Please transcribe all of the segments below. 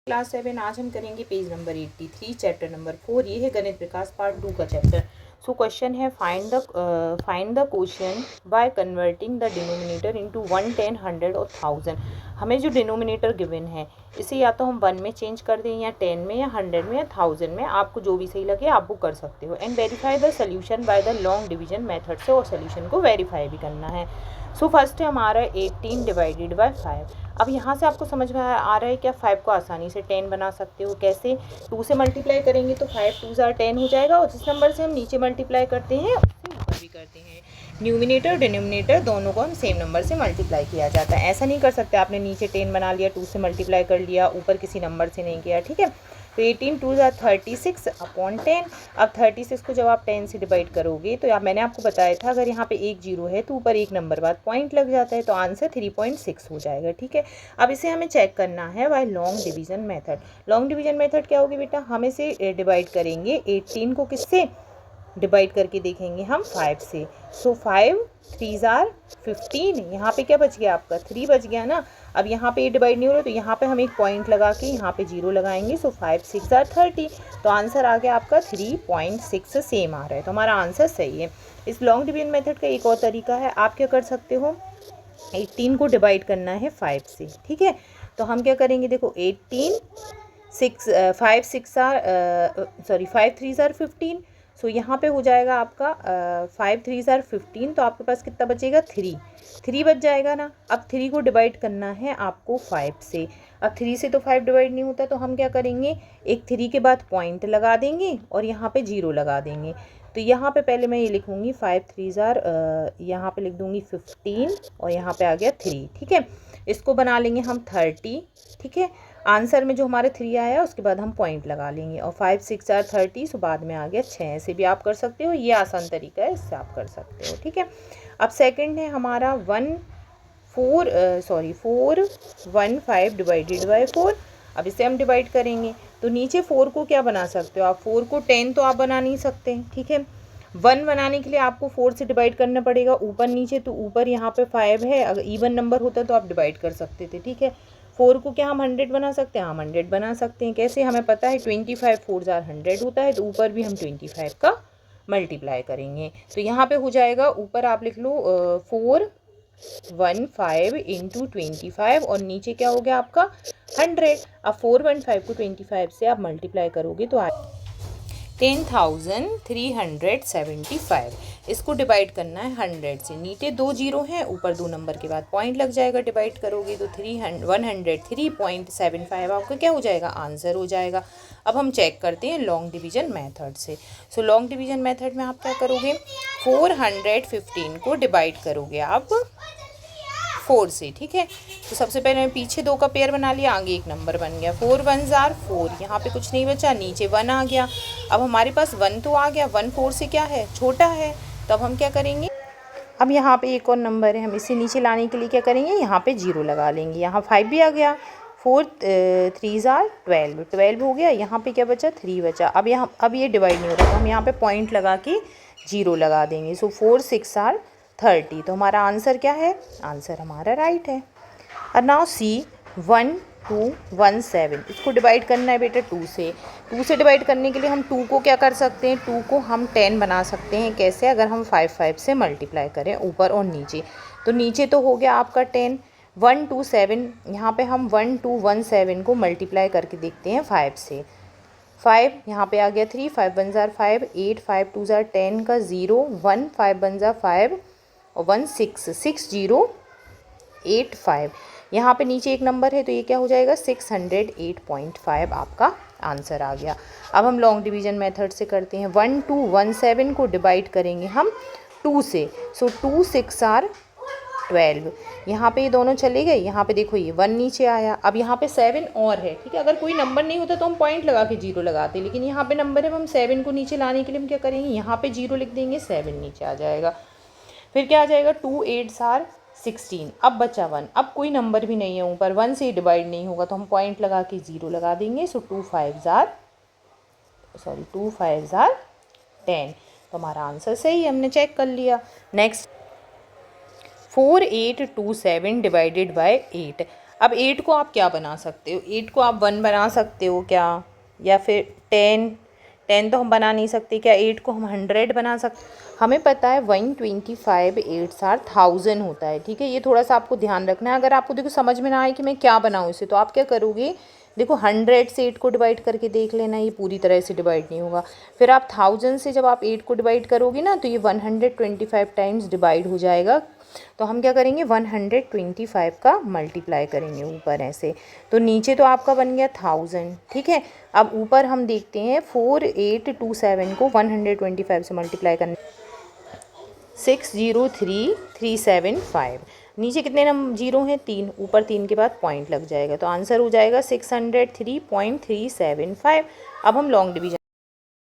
Class 7 आज हम करेंगे पेज नंबर 83 चैप्टर नंबर 4। ये है गणित विकास पार्ट 2 का चैप्टर। सो क्वेश्चन है find the quotient by converting the denominator into 1, 10, 100 और 1000। हमें जो डिनोमिनेटर गिवन है इसे या तो हम 1 में चेंज कर दें या 10 में या 100 में या 1000 में, आपको जो भी सही लगे आप वो कर सकते हो। And verify the solution by the long division method से, और सोल्यूशन को वेरीफाई भी करना है। सो फर्स्ट है हमारा 18 डिवाइडेड बाय 5। अब यहाँ से आपको समझ में आ रहा है कि आप 5 को आसानी से 10 बना सकते हो। कैसे? 2 से मल्टीप्लाई करेंगे तो 5 2 ज़ार 10 हो जाएगा, और जिस नंबर से हम नीचे मल्टीप्लाई करते हैं उससे ऊपर भी करते हैं। न्यूमिनेटर डिनोमिनेटर दोनों को हम सेम नंबर से मल्टीप्लाई किया जाता है। ऐसा नहीं कर सकते आपने नीचे 10 बना लिया, 2 से मल्टीप्लाई कर लिया, ऊपर किसी नंबर से नहीं किया। ठीक है, तो 18 2 ज़ार 36 अपॉन 10। अब 36 को जब आप 10 से डिवाइड करोगे तो मैंने आपको बताया था अगर यहाँ पे एक जीरो है तो ऊपर एक नंबर बाद पॉइंट लग जाता है, तो आंसर 3.6 हो जाएगा। ठीक है, अब इसे हमें चेक करना है by long division method. Long division method क्या होगी बेटा? हम इसे डिवाइड करेंगे 18 को किससे डिवाइड करके देखेंगे हम 5 से। सो 5 3 ज़ार 15। यहाँ पे क्या बच गया आपका? 3 बच गया ना। अब यहाँ पे ये डिवाइड नहीं हो रहा तो यहाँ पे हम एक पॉइंट लगा के यहाँ पे 0 लगाएंगे। सो 5 6 ज़ार 30, तो आंसर आ गया आपका 3.6 सेम आ रहा है, तो हमारा आंसर सही है। इस लॉन्ग डिवीजन मेथड का एक और तरीका है, आप क्या कर सकते हो? 18 को डिवाइड करना है 5 से। ठीक है, तो हम क्या करेंगे? देखो 18 5 6 ज़ार 5 3 ज़ार 15। सो यहाँ पे हो जाएगा आपका 5 3 ज़ार 15, तो आपके पास कितना बचेगा? 3 बच जाएगा ना। अब 3 को डिवाइड करना है आपको 5 से। अब 3 से तो 5 डिवाइड नहीं होता, तो हम क्या करेंगे? एक 3 के बाद पॉइंट लगा देंगे और यहाँ पे 0 लगा देंगे। तो यहाँ पे पहले मैं ये लिखूँगी 5 3 ज़ार यहाँ पे लिख दूँगी 15 और यहाँ पे आ गया 3। ठीक है, इसको बना लेंगे हम 30। ठीक है, आंसर में जो हमारे 3 आया उसके बाद हम पॉइंट लगा लेंगे, और 5 6 ज़ार 30, सो बाद में आ गया 6। ऐसे भी आप कर सकते हो, ये आसान तरीका है, इससे आप कर सकते हो। ठीक है, अब सेकंड है हमारा 4 1 5 डिवाइडेड बाय 4। अब इसे हम डिवाइड करेंगे तो नीचे 4 को क्या बना सकते हो आप? 4 को 10 तो आप बना नहीं सकते। ठीक है, 1 बनाने के लिए आपको 4 से डिवाइड करना पड़ेगा ऊपर नीचे, तो ऊपर यहाँ पे 5 है, अगर इवन नंबर होता तो आप डिवाइड कर सकते थे। ठीक है, 4 को क्या हम 100 बना सकते हैं? हम 100 बना सकते हैं। कैसे? हमें पता है 25 4 ज़ार 100 होता है, तो ऊपर भी हम 25 का मल्टीप्लाई करेंगे। तो यहाँ पे हो जाएगा, ऊपर आप लिख लो 415 इंटू 25, और नीचे क्या हो गया आपका? 100। अब 415 को 25 से आप मल्टीप्लाई करोगे तो 10,375। इसको डिवाइड करना है 100 से। नीचे 2 जीरो हैं, ऊपर 2 नंबर के बाद पॉइंट लग जाएगा। डिवाइड करोगे तो 103.75 आपका क्या हो जाएगा? आंसर हो जाएगा। अब हम चेक करते हैं लॉन्ग डिवीजन मेथड से। सो लॉन्ग डिवीजन मेथड में आप क्या करोगे? 415 को डिवाइड करोगे आप 4 से। ठीक है, तो सबसे पहले मैं पीछे 2 का पेयर बना लिया, आगे एक नंबर बन गया। 4 1 ज़ार 4, यहाँ पे कुछ नहीं बचा, नीचे 1 आ गया। अब हमारे पास 1 तो आ गया, 1 4 से क्या है? छोटा है, तब हम क्या करेंगे? अब यहाँ पे एक और नंबर है, हम इसे नीचे लाने के लिए क्या करेंगे? यहाँ पे 0 लगा लेंगे। यहाँ 5 भी आ गया। 4 3 ज़ार 12 हो गया। यहाँ पे क्या बचा? 3 बचा। अब ये डिवाइड नहीं हो रहा, तो हम यहाँ पे पॉइंट लगा के 0 लगा देंगे। सो 4 6 ज़ार 30, तो हमारा आंसर क्या है? आंसर हमारा राइट है। और नाउ सी 1 2 1 7, इसको डिवाइड करना है बेटा 2 से। 2 से डिवाइड करने के लिए हम 2 को क्या कर सकते हैं? 2 को हम 10 बना सकते हैं। कैसे? अगर हम 5 5 से मल्टीप्लाई करें ऊपर और नीचे, तो नीचे तो हो गया आपका 10। 1 2 7, यहाँ पे हम 1 2 1 7 को मल्टीप्लाई करके देखते हैं 5 से। 5 यहाँ पे आ गया 3, 5 1 ज़ार 5, 8 5 2 ज़ार 10 का 0, 1 5 1 ज़ार 5 और 1 6 6 0 8 5। यहाँ पे नीचे एक नंबर है, तो ये क्या हो जाएगा? 608.5 आपका आंसर आ गया। अब हम लॉन्ग डिवीजन मेथड से करते हैं। 1 2 1 7 को डिवाइड करेंगे हम 2 से। सो 2 6 ज़ार 12, यहाँ पे ये दोनों चले गए। यहाँ पे देखो ये 1 नीचे आया। अब यहाँ पे 7 और है। ठीक है, अगर कोई नंबर नहीं होता तो हम पॉइंट लगा के 0 लगाते, लेकिन यहाँ पे नंबर है, हम 7 को नीचे लाने के लिए हम क्या करेंगे? यहाँ पे 0 लिख देंगे, 7 नीचे आ जाएगा। फिर क्या आ जाएगा? 2 8 ज़ार 16। अब बचा 1, अब कोई नंबर भी नहीं है ऊपर, 1 से डिवाइड नहीं होगा, तो हम पॉइंट लगा के 0 लगा देंगे। सो 2 5 ज़ार 10, तो हमारा आंसर सही है, हमने चेक कर लिया। Next 4 8 2 7 divided by 8। अब 8 को आप क्या बना सकते हो, 8 को आप 1 बना सकते हो क्या, या फिर 10 तो हम बना नहीं सकते क्या, 8 को हम 100 बना सकते। हमें पता है 125 8 आर 1000 होता है, ठीक है। ये थोड़ा सा आपको ध्यान रखना है। अगर आपको देखो समझ में ना आए कि मैं क्या बनाऊँ इसे, तो आप क्या करोगे, देखो 100 से 8 को डिवाइड करके देख लेना, ये पूरी तरह से डिवाइड नहीं होगा। फिर आप 1000 से जब आप 8 को डिवाइड करोगे ना, तो ये 125 टाइम्स डिवाइड हो जाएगा। तो हम क्या करेंगे, 125 का मल्टीप्लाई करेंगे ऊपर ऐसे, तो नीचे तो आपका बन गया 1000, ठीक है। अब ऊपर हम देखते हैं 4827 को 125 से मल्टीप्लाई करने 603375। नीचे कितने नंबर जीरो हैं, 3, ऊपर 3 के बाद पॉइंट लग जाएगा, तो आंसर हो जाएगा 603.375। अब हम लॉन्ग डिवीजन,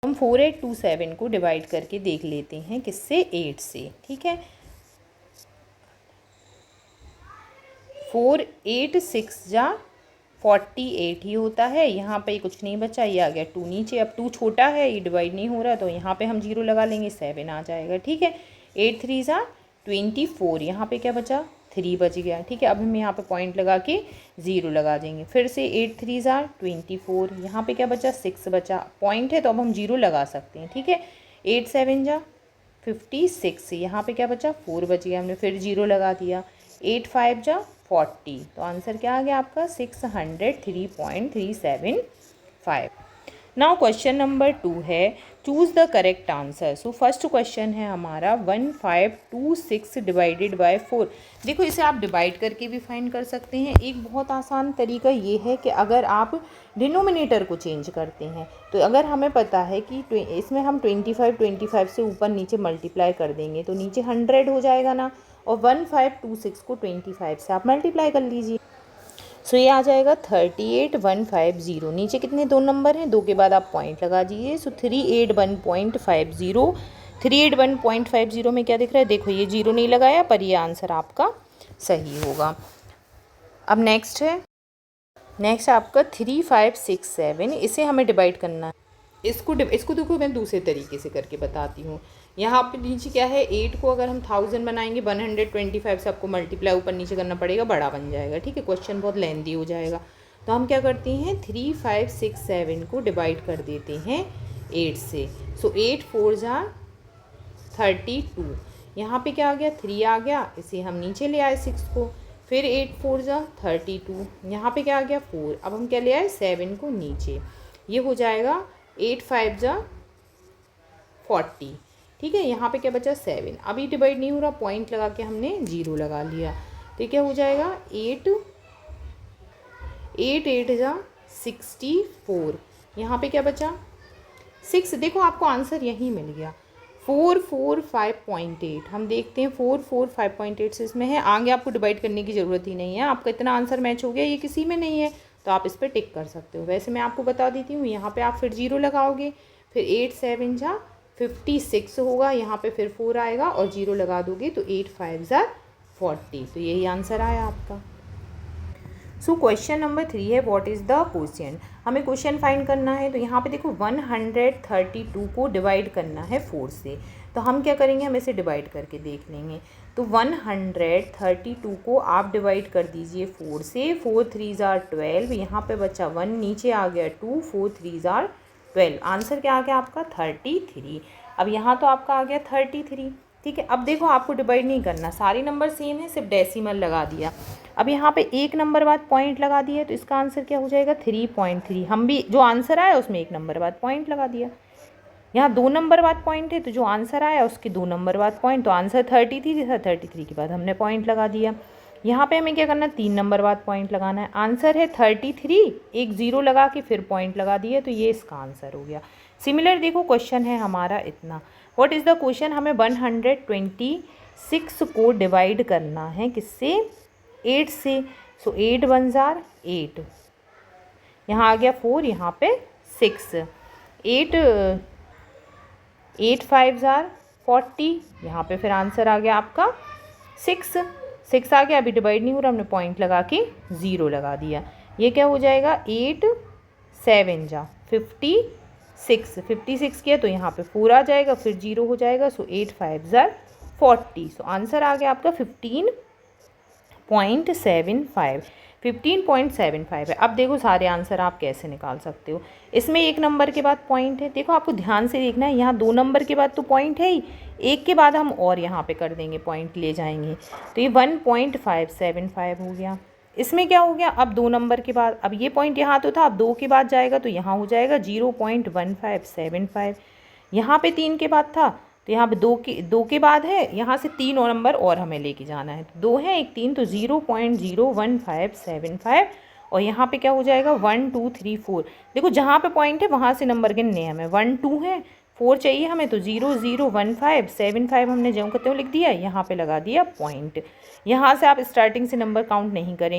हम 4827 को डिवाइड करके देख लेते हैं किससे, 8 से, ठीक है। 4 8 6 जा 48 ही होता है। यहाँ पे कुछ नहीं बचा, ये आ गया 2 नीचे। अब 2 छोटा है, ये डिवाइड नहीं हो रहा, तो यहाँ पे हम 0 लगा लेंगे, 7 आ जाएगा, ठीक है। 8 3 जा 24, यहाँ पे क्या बचा, 3 बच गया, ठीक है। अब हम यहाँ पे पॉइंट लगा के 0 लगा देंगे। फिर से 8 3 जा 24, यहाँ पे क्या बचा, 6 बचा, पॉइंट है तो अब हम 0 लगा सकते हैं, ठीक है। 8 7 जा 56, यहाँ पे क्या बचा, 4 बच गया, हमने फिर 0 लगा दिया। 8 5 जा 40, तो आंसर क्या आ गया आपका, 603.375। नाउ क्वेश्चन नंबर 2 है, choose the correct answer. So first question है हमारा 1526 डिवाइडेड बाय 4। देखो इसे आप डिवाइड करके भी फाइंड कर सकते हैं। एक बहुत आसान तरीका ये है कि अगर आप डिनोमिनेटर को चेंज करते हैं, तो अगर हमें पता है कि इसमें हम 25 से ऊपर नीचे मल्टीप्लाई कर देंगे तो नीचे 100 हो जाएगा ना, और 1526 को 25 से आप मल्टीप्लाई कर लीजिए। सो ये आ जाएगा 38150। नीचे कितने 2 नंबर हैं, 2 के बाद आप पॉइंट लगा दीजिए। सो 381.50, 381.50 में क्या दिख रहा है, देखो ये 0 नहीं लगाया, पर ये आंसर आपका सही होगा। अब नेक्स्ट आपका 3567, इसे हमें डिवाइड करना है। इसको देखो मैं दूसरे तरीके से करके बताती हूँ। यहाँ पे नीचे क्या है, 8 को अगर हम 1000 बनाएंगे, 125 से आपको मल्टीप्लाई ऊपर नीचे करना पड़ेगा, बड़ा बन जाएगा, ठीक है। क्वेश्चन बहुत लेंदी हो जाएगा, तो हम क्या करते हैं, 3567 को डिवाइड कर देते हैं 8 से। सो 8 4 जा 32, यहाँ पे क्या आ गया, 3 आ गया, इसे हम नीचे ले आए 6 को। फिर 8 4 जा 32, यहाँ पे क्या आ गया 4, अब हम क्या ले आए 7 को नीचे, ये हो जाएगा 8 5 जा 40, ठीक है। यहाँ पे क्या बचा 7, अभी डिवाइड नहीं हो रहा, पॉइंट लगा के हमने 0 लगा लिया, तो क्या हो जाएगा 8 8 जा 64, यहाँ पे क्या बचा 6। देखो आपको आंसर यहीं मिल गया, 445.8। हम देखते हैं 445.8 से इसमें है, आगे आपको डिवाइड करने की ज़रूरत ही नहीं है, आपका इतना आंसर मैच हो गया, ये किसी में नहीं है, तो आप इस पर टिक कर सकते हो। वैसे मैं आपको बता देती हूँ, यहाँ पे आप फिर 0 लगाओगे, फिर 8 7 जा 56 होगा, यहाँ पे फिर 4 आएगा और 0 लगा दोगे तो 8 5 जा 40, तो यही आंसर आया आपका। सो क्वेश्चन नंबर 3 है, व्हाट इज़ द क्वोशिएंट। हमें क्वेश्चन फाइंड करना है, तो यहाँ पे देखो 132 को डिवाइड करना है 4 से, तो हम क्या करेंगे, हम इसे डिवाइड करके देख लेंगे। तो 132 को आप डिवाइड कर दीजिए 4 से, 4 3 ज़ार 12, यहाँ पे बचा 1, नीचे आ गया 2, 4 3 ज़ार 12, आंसर क्या आ गया आपका 33। अब यहाँ तो आपका आ गया 33, ठीक है। अब देखो आपको डिवाइड नहीं करना, सारे नंबर सेम है, सिर्फ डेसिमल लगा दिया। अब यहाँ पे एक नंबर बाद पॉइंट लगा दिया, तो इसका आंसर क्या हो जाएगा 3.3। हम भी जो आंसर आया उसमें 1 नंबर बाद पॉइंट लगा दिया, यहाँ 2 नंबर बाद पॉइंट है, तो जो आंसर आया उसके 2 नंबर बाद पॉइंट, तो आंसर 33 था, 33 के बाद हमने पॉइंट लगा दिया। यहाँ पे हमें क्या करना है, 3 नंबर बाद पॉइंट लगाना है, आंसर है 33, एक 0 लगा के फिर पॉइंट लगा दिए, तो ये इसका आंसर हो गया। सिमिलर देखो क्वेश्चन है हमारा इतना, व्हाट इज़ द क्वेश्चन, हमें 126 को डिवाइड करना है किससे, 8 से। सो 8 1 ज़ार 8, यहाँ आ गया 4, यहाँ पे 6, 8 5 ज़ार 40, यहाँ पे फिर आंसर आ गया आपका 6 आ गया, अभी डिवाइड नहीं हो रहा, हमने पॉइंट लगा के 0 लगा दिया, ये क्या हो जाएगा 8 7 जा 56 किया, तो यहाँ पे 4 आ जाएगा, फिर 0 हो जाएगा, सो 8 5 ज़ार 40, सो आंसर आ गया आपका 15.75। 15.75 है। अब देखो सारे आंसर आप कैसे निकाल सकते हो। इसमें 1 नंबर के बाद पॉइंट है, देखो आपको ध्यान से देखना है, यहाँ 2 नंबर के बाद तो पॉइंट है ही, 1 के बाद हम और यहाँ पे कर देंगे, पॉइंट ले जाएंगे, तो ये 1.575 हो गया। इसमें क्या हो गया, अब 2 नंबर के बाद, अब ये पॉइंट यहाँ तो था, अब 2 के बाद जाएगा तो यहाँ हो जाएगा 0.1575। यहाँ पे 3 के बाद था तो यहाँ पे 2 के बाद है, यहाँ से 3 और नंबर और हमें लेके जाना है, तो 2 है 1 3, तो 0.01575। और यहाँ पे क्या हो जाएगा 1 2 3 4। देखो जहाँ पे पॉइंट है वहाँ से नंबर गिनने हैं हमें, 1 2 है, 4 चाहिए हमें, तो 0.01575 हमने जो करते हुए लिख दिया, यहाँ पे लगा दिया पॉइंट। यहाँ से आप स्टार्टिंग से नंबर काउंट नहीं करें।